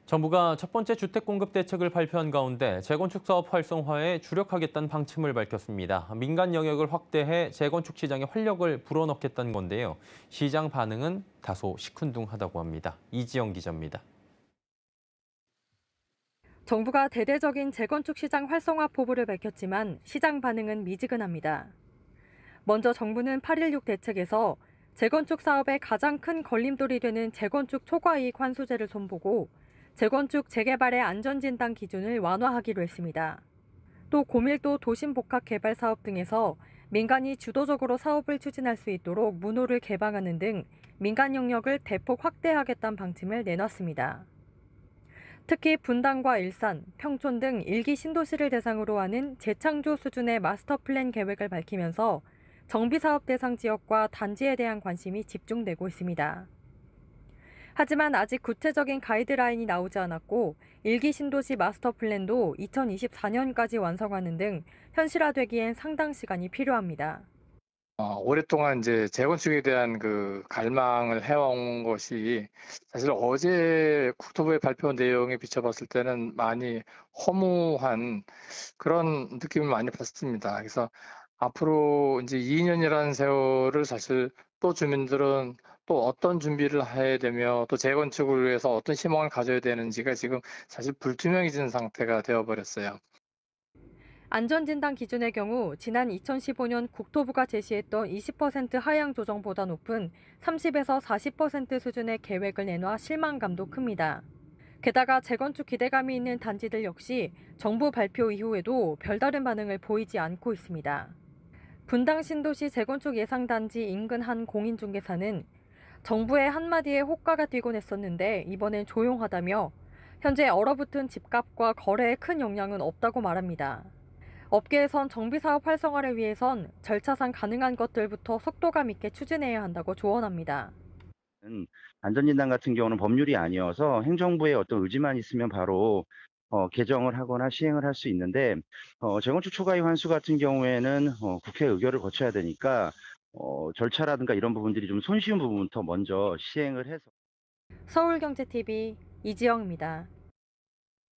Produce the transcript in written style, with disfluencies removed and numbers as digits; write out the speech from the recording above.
정부가 첫 번째 주택 공급 대책을 발표한 가운데 재건축 사업 활성화에 주력하겠다는 방침을 밝혔습니다. 민간 영역을 확대해 재건축 시장에 활력을 불어넣겠다는 건데요. 시장 반응은 다소 시큰둥하다고 합니다. 이지영 기자입니다. 정부가 대대적인 재건축 시장 활성화 포부를 밝혔지만 시장 반응은 미지근합니다. 먼저 정부는 8.16 대책에서 재건축 사업의 가장 큰 걸림돌이 되는 재건축 초과이익 환수제를 손보고 재건축 재개발의 안전진단 기준을 완화하기로 했습니다. 또 고밀도 도심 복합 개발 사업 등에서 민간이 주도적으로 사업을 추진할 수 있도록 문호를 개방하는 등 민간 영역을 대폭 확대하겠다는 방침을 내놨습니다. 특히 분당과 일산, 평촌 등 일기 신도시를 대상으로 하는 재창조 수준의 마스터 플랜 계획을 밝히면서 정비사업 대상 지역과 단지에 대한 관심이 집중되고 있습니다. 하지만 아직 구체적인 가이드라인이 나오지 않았고 일기 신도시 마스터 플랜도 2024년까지 완성하는 등 현실화되기엔 상당 시간이 필요합니다. 오랫동안 이제 재건축에 대한 그 갈망을 해온 것이 사실 어제 국토부의 발표 내용에 비춰봤을 때는 많이 허무한 그런 느낌을 많이 받습니다. 그래서 앞으로 이제 2년이라는 세월을 사실 또 주민들은 또 어떤 준비를 해야 되며 또 재건축을 위해서 어떤 희망을 가져야 되는지가 지금 사실 불투명해진 상태가 되어버렸어요. 안전진단 기준의 경우 지난 2015년 국토부가 제시했던 20% 하향 조정보다 높은 30에서 40% 수준의 계획을 내놔 실망감도 큽니다. 게다가 재건축 기대감이 있는 단지들 역시 정부 발표 이후에도 별다른 반응을 보이지 않고 있습니다. 분당 신도시 재건축 예상단지 인근 한 공인중개사는 정부의 한마디에 호가가 뛰곤 했었는데 이번엔 조용하다며 현재 얼어붙은 집값과 거래에 큰 영향은 없다고 말합니다. 업계에선 정비사업 활성화를 위해선 절차상 가능한 것들부터 속도감 있게 추진해야 한다고 조언합니다. 안전진단 같은 경우는 법률이 아니어서 행정부의 어떤 의지만 있으면 바로 개정을 하거나 시행을 할 수 있는데 재건축 초과이익 환수 같은 경우에는 국회 의결을 거쳐야 되니까 절차라든가 이런 부분들이 좀 손쉬운 부분부터 먼저 시행을 해서 서울경제TV 이지영입니다.